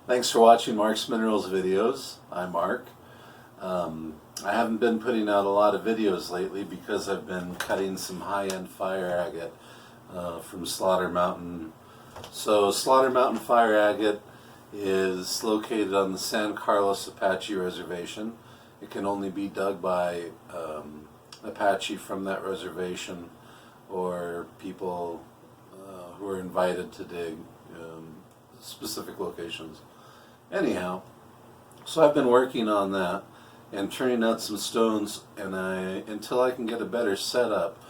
Thanks for watching Mark's Minerals videos. I'm Mark. I haven't been putting out a lot of videos lately because I've been cutting some high-end fire agate from Slaughter Mountain. So Slaughter Mountain Fire Agate is located on the San Carlos Apache Reservation. It can only be dug by Apache from that reservation or people who are invited to dig specific locations. Anyhow, so I've been working on that and turning out some stones, and until I can get a better setup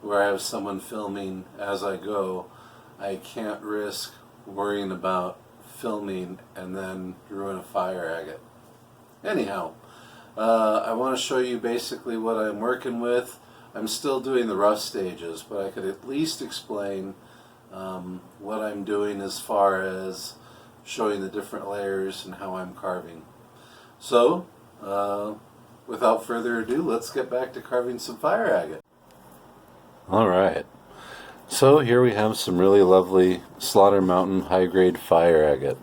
where I have someone filming as I go, I can't risk worrying about filming and then ruin a fire agate. Anyhow, I want to show you basically what I'm working with. I'm still doing the rough stages, but I could at least explain what I'm doing as far as showing the different layers and how I'm carving. So, without further ado, let's get back to carving some fire agate. Alright, so here we have some really lovely Slaughter Mountain high-grade fire agate.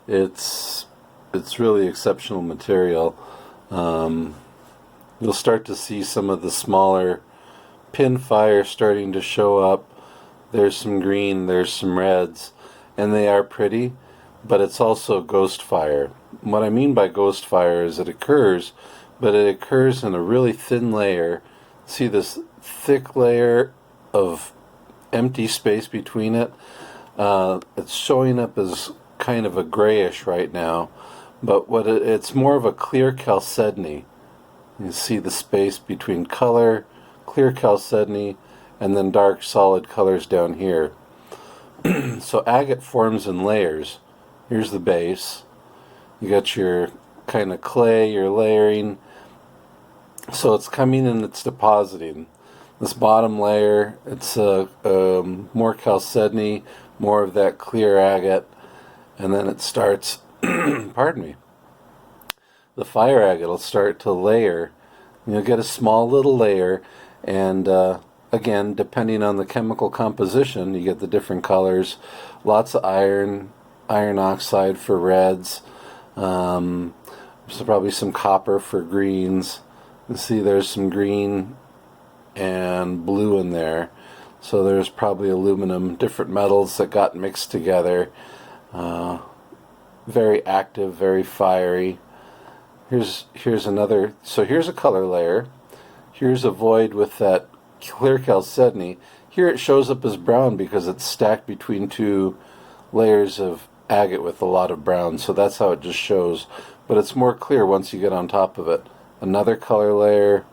It's really exceptional material. You'll start to see some of the smaller pin fire starting to show up. There's some green, there's some reds, and they are pretty, but it's also ghost fire. What I mean by ghost fire is it occurs, but it occurs in a really thin layer. See this thick layer of empty space between it? It's showing up as kind of a grayish right now, but it's more of a clear chalcedony. You see the space between color, clear chalcedony, and then dark solid colors down here. So agate forms in layers. Here's the base. You got your kind of clay, your layering. So it's coming and it's depositing. This bottom layer, it's more chalcedony, more of that clear agate, and then it starts, pardon me, the fire agate will start to layer. You'll get a small little layer, and again, depending on the chemical composition, you get the different colors. Lots of iron oxide for reds. So probably some copper for greens. You see there's some green and blue in there. So there's probably aluminum, different metals that got mixed together. Very active, very fiery. Here's another. So here's a color layer. Here's a void with that clear chalcedony. Here it shows up as brown because it's stacked between two layers of agate with a lot of brown, so that's how it just shows, but it's more clear once you get on top of it. Another color layer,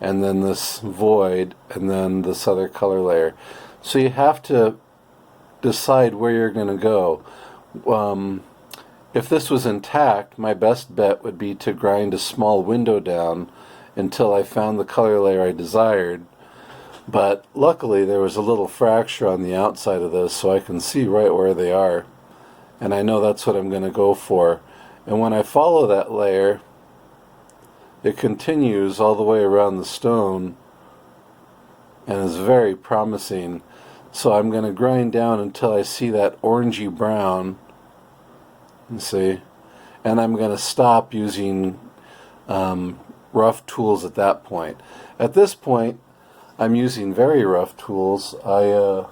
and then this void, and then this other color layer. So you have to decide where you're going to go. If this was intact, my best bet would be to grind a small window down until I found the color layer I desired. But luckily there was a little fracture on the outside of this, so I can see right where they are. And I know that's what I'm going to go for. And when I follow that layer, it continues all the way around the stone and is very promising. So I'm going to grind down until I see that orangey brown. You see? And I'm going to stop using rough tools at that point. At this point, I'm using very rough tools. Let's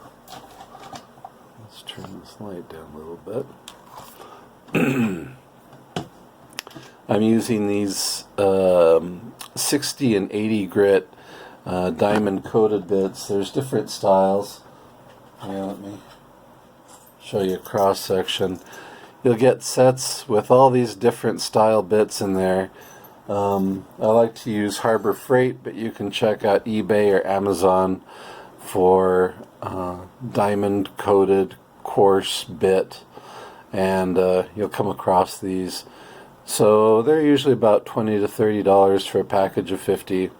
turn this light down a little bit. I'm using these 60 and 80 grit diamond coated bits. There's different styles. Yeah, let me show you a cross section. You'll get sets with all these different style bits in there. I like to use Harbor Freight, but you can check out eBay or Amazon for diamond coated coarse bit, and you'll come across these. So they're usually about $20 to $30 for a package of 50.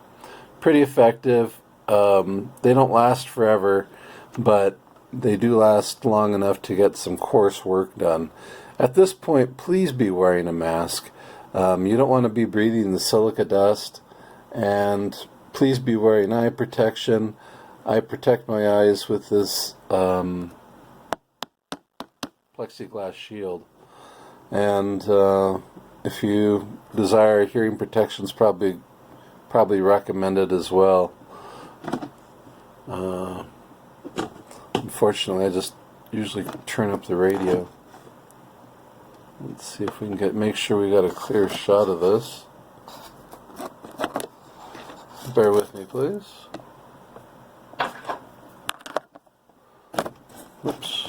Pretty effective. They don't last forever, but they do last long enough to get some coarse work done. At this point, please be wearing a mask. You don't want to be breathing the silica dust, and please be wearing eye protection. I protect my eyes with this plexiglass shield. And if you desire hearing protection, it's probably recommended as well. Unfortunately, I just usually turn up the radio. Let's see if we can make sure we got a clear shot of this. Bear with me, please. Oops.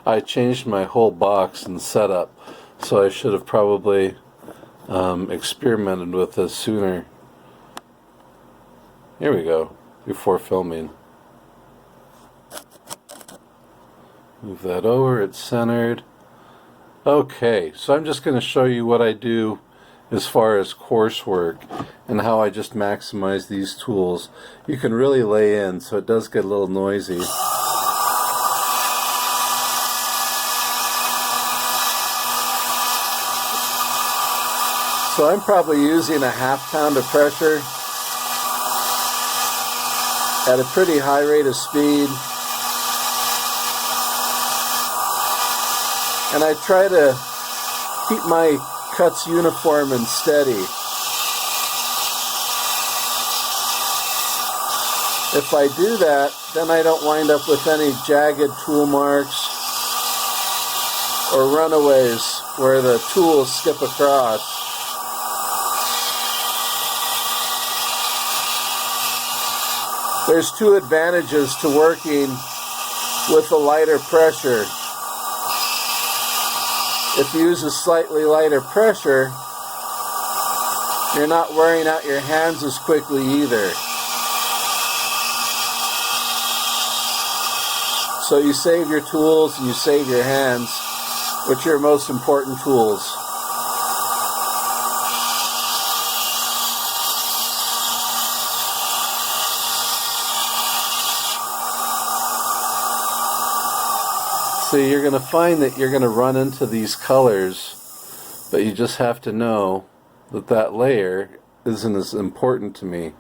I changed my whole box and setup, so I should have probably experimented with this sooner. Here we go, before filming. Move that over, it's centered. Okay, so I'm just going to show you what I do as far as coursework and how I just maximize these tools. You can really lay in, so it does get a little noisy. So I'm probably using a 1/2 pound of pressure at a pretty high rate of speed. And I try to keep my cuts uniform and steady. If I do that, then I don't wind up with any jagged tool marks or runaways where the tools skip across. There's two advantages to working with a lighter pressure. If you use a slightly lighter pressure, you're not wearing out your hands as quickly either. So you save your tools and you save your hands, which are your most important tools. So you're going to find that you're going to run into these colors, but you just have to know that that layer isn't as important to me.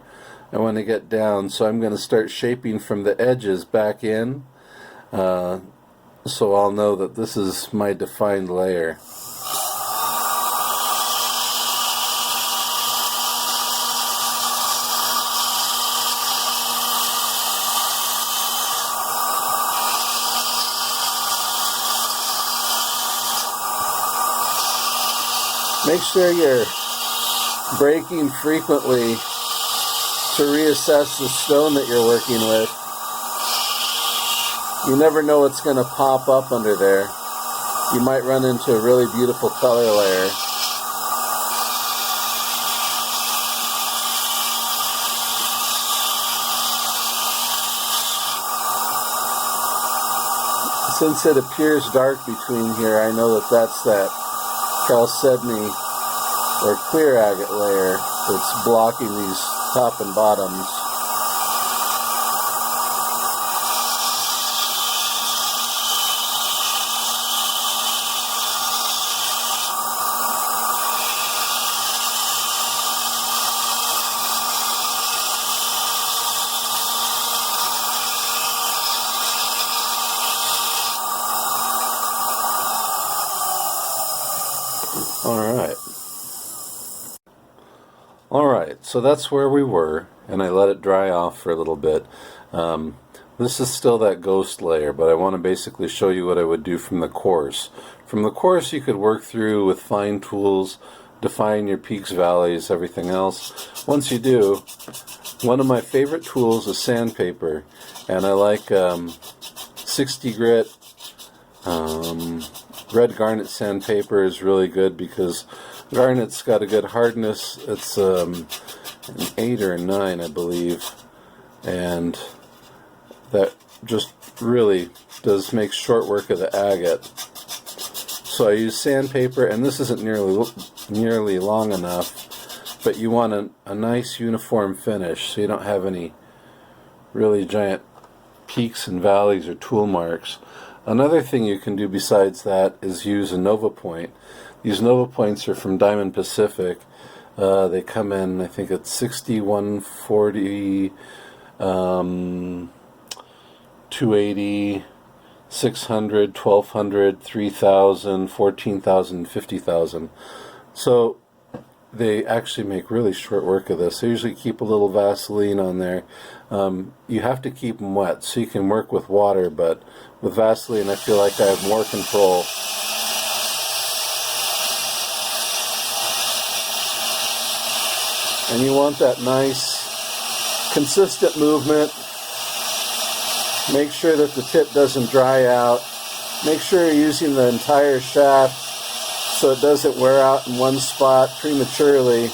I want to get down, so I'm going to start shaping from the edges back in, so I'll know that this is my defined layer. Make sure you're breaking frequently to reassess the stone that you're working with. You never know what's going to pop up under there. You might run into a really beautiful color layer. Since it appears dark between here, I know that that's that chalcedony or clear agate layer that's blocking these top and bottoms. Alright, so that's where we were, and I let it dry off for a little bit. This is still that ghost layer, but I want to basically show you what I would do from the coarse. From the coarse you could work through with fine tools, define your peaks, valleys, everything else. Once you do, one of my favorite tools is sandpaper, and I like 60 grit. Red garnet sandpaper is really good because garnet's got a good hardness. It's an 8 or a 9, I believe, and that just really does make short work of the agate. So I use sandpaper, and this isn't nearly long enough, but you want a nice uniform finish so you don't have any really giant peaks and valleys or tool marks. Another thing you can do besides that is use a Nova Point. These Nova Points are from Diamond Pacific. They come in, I think it's 60, 140, 280, 600, 1200, 3000, 14,000, 50,000. So they actually make really short work of this. They usually keep a little Vaseline on there. You have to keep them wet so you can work with water, but with Vaseline I feel like I have more control. And you want that nice, consistent movement. Make sure that the tip doesn't dry out. Make sure you're using the entire shaft so it doesn't wear out in one spot prematurely.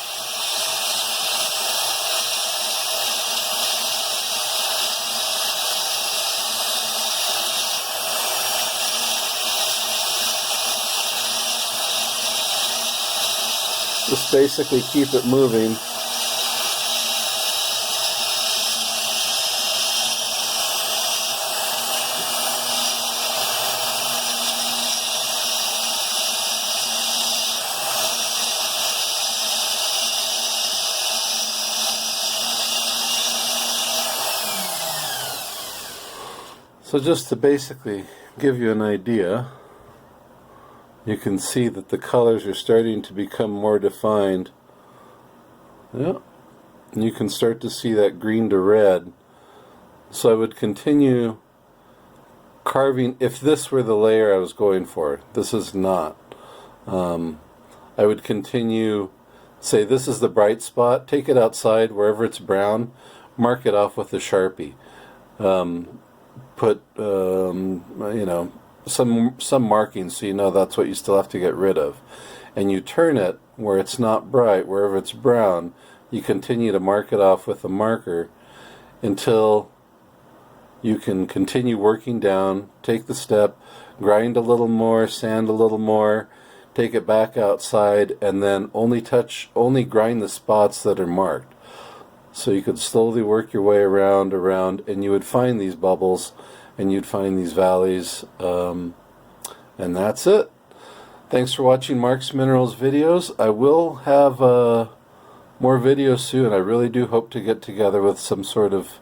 Just basically keep it moving. So just to basically give you an idea, you can see that the colors are starting to become more defined. Yeah. And you can start to see that green to red. So I would continue carving, if this were the layer I was going for. This is not. I would continue, say this is the bright spot, take it outside wherever it's brown, mark it off with a Sharpie. Put some markings so you know that's what you still have to get rid of. And you turn it where it's not bright, wherever it's brown, you continue to mark it off with a marker until you can continue working down, take the step, grind a little more, sand a little more, take it back outside, and then only grind the spots that are marked. So you could slowly work your way around, and you would find these bubbles, and you'd find these valleys, and that's it. Thanks for watching Mark's Minerals videos. I will have more videos soon. I really do hope to get together with some sort of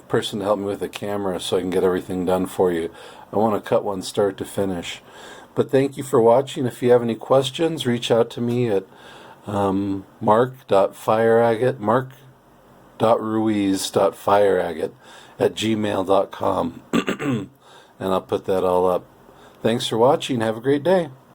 person to help me with a camera so I can get everything done for you. I want to cut one start to finish. But thank you for watching. If you have any questions, reach out to me at mark.ruiz.fireagate@gmail.com and I'll put that all up. Thanks for watching. Have a great day.